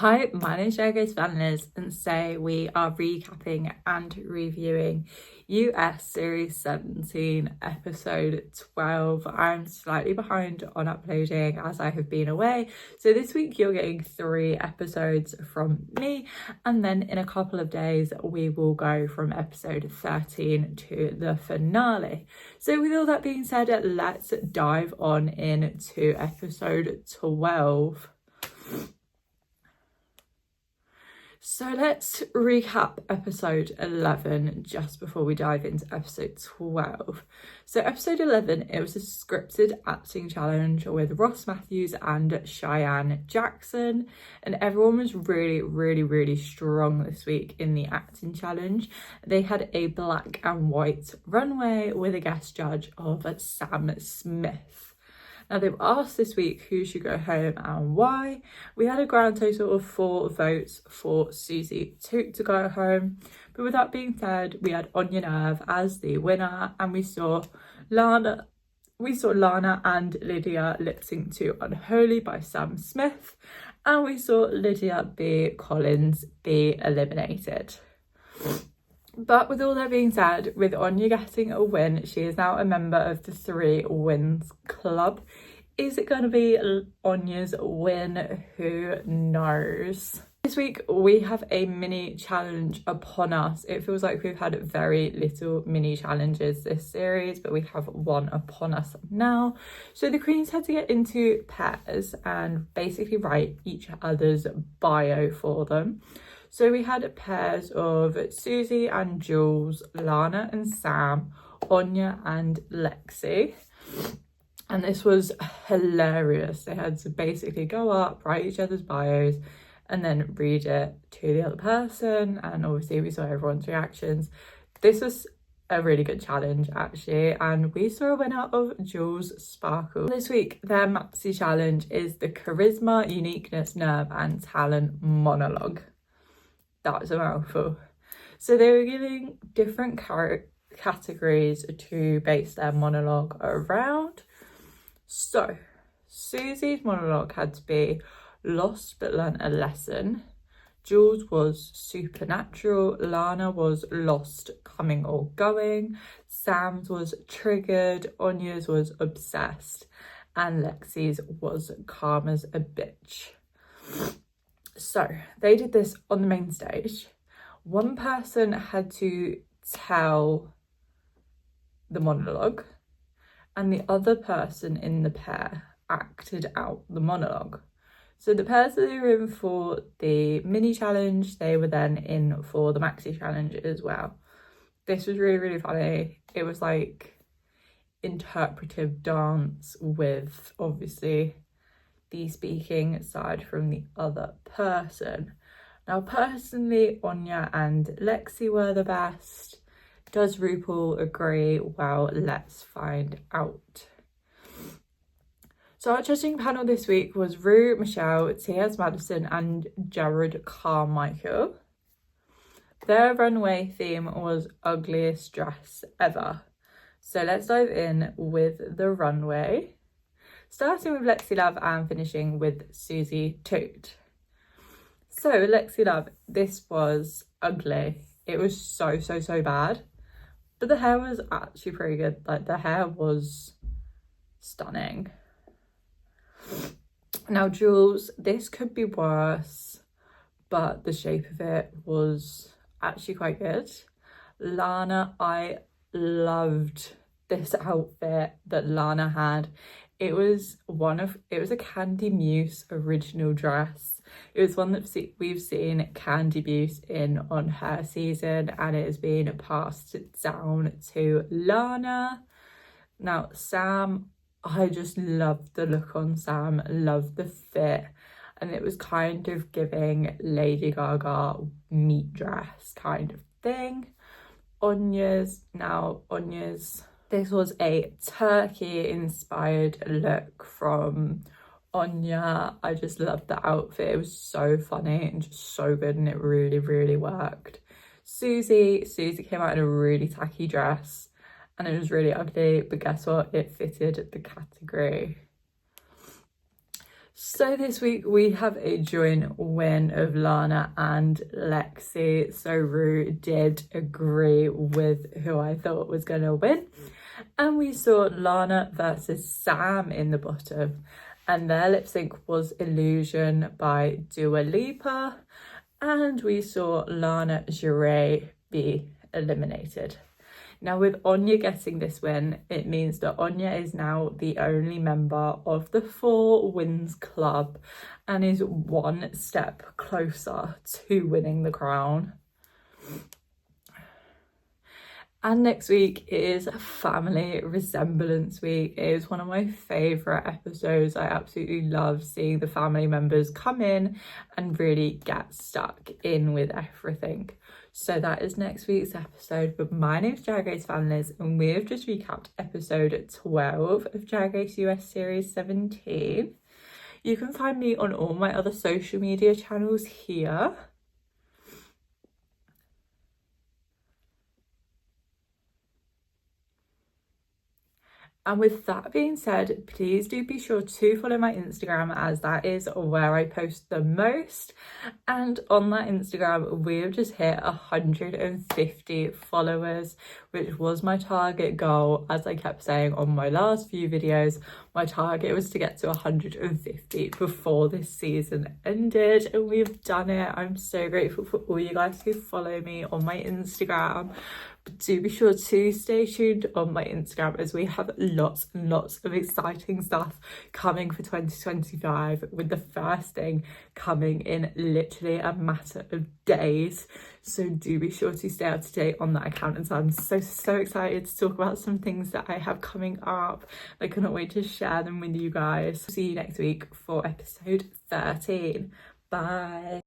Hi, my name is Grace Van Liz, and today we are recapping and reviewing US Series 17, Episode 12. I'm slightly behind on uploading as I have been away, so this week you're getting 3 episodes from me, and then in a couple of days we will go from episode 13 to the finale. So with all that being said, let's dive on into episode 12. So let's recap episode 11 just before we dive into episode 12. So episode 11, it was a scripted acting challenge with Ross Matthews and Cheyenne Jackson, and everyone was really strong this week in the acting challenge. They had a black and white runway with a guest judge of Sam Smith. Now they've asked this week who should go home and why. We had a grand total of 4 votes for Susie Toot to go home. But with that being said, we had Anya Nerve as the winner, and we saw Lana and Lydia lip sync to Unholy by Sam Smith, and we saw Lydia B. Collins be eliminated. But with all that being said, with Anya getting a win, she is now a member of the 3 Wins Club. Is it going to be Anya's win? Who knows? This week we have a mini challenge upon us. It feels like we've had very little mini challenges this series, but we have one upon us now. So the queens had to get into pairs and basically write each other's bio for them. So we had pairs of Susie and Jules, Lana and Sam, Anya and Lexi. And this was hilarious. They had to basically go up, write each other's bios, and then read it to the other person. And obviously we saw everyone's reactions. This was a really good challenge actually, and we saw a winner of Jules Sparkle. This week their maxi challenge is the Charisma, Uniqueness, Nerve and Talent monologue. That's a mouthful. So they were giving different categories to base their monologue around. So Susie's monologue had to be lost but learned a lesson. Jules was supernatural. Lana was lost, coming or going. Sam's was triggered. Anya's was obsessed. And Lexi's was calm as a bitch. So they did this on the main stage. One person had to tell the monologue, and the other person in the pair acted out the monologue. So the pairs that they were in for the mini challenge, they were then in for the maxi challenge as well. This was really funny. It was like interpretive dance with obviously the speaking side from the other person. Now personally, Anya and Lexi were the best. Does RuPaul agree? Well, let's find out. So our judging panel this week was Rue, Michelle, T.S. Madison and Jared Carmichael. Their runway theme was ugliest dress ever. So let's dive in with the runway, starting with Lexi Love and finishing with Susie Toot. So Lexi Love, this was ugly. It was so bad. But the hair was actually pretty good. Like the hair was stunning. Now Jules, this could be worse, but the shape of it was actually quite good. Lana, I loved this outfit that Lana had. It was a Candy Muse original dress. It was one that we've seen Candy Muse in on her season, and it has been passed down to Lana. Now Sam, I just loved the look on Sam, loved the fit, and it was kind of giving Lady Gaga meat dress kind of thing. Anya's, this was a turkey inspired look from Anya. I just loved the outfit. It was so funny and just so good, and it really worked. Susie came out in a really tacky dress, and it was really ugly, but guess what? It fitted the category. So this week we have a joint win of Lana and Lexi. So Rue did agree with who I thought was going to win. And we saw Lana versus Sam in the bottom. And their lip sync was Illusion by Dua Lipa. And we saw Lana Jure be eliminated. Now with Anya getting this win, it means that Anya is now the only member of the 4 Wins Club and is one step closer to winning the crown. And next week is Family Resemblance Week. It is one of my favourite episodes. I absolutely love seeing the family members come in and really get stuck in with everything. So that is next week's episode. But my name's Drag Race Families and we have just recapped episode 12 of Drag Race US Series 17. You can find me on all my other social media channels here. And with that being said, please do be sure to follow my Instagram as that is where I post the most. And on that Instagram, we have just hit 150 followers, which was my target goal. As I kept saying on my last few videos, my target was to get to 150 before this season ended, and we've done it. I'm so grateful for all you guys who follow me on my Instagram. But do be sure to stay tuned on my Instagram as we have lots and lots of exciting stuff coming for 2025, with the first thing coming in literally a matter of days. So do be sure to stay up to date on that account, and so I'm so excited to talk about some things that I have coming up. I cannot wait to share them with you guys. See you next week for episode 13. Bye.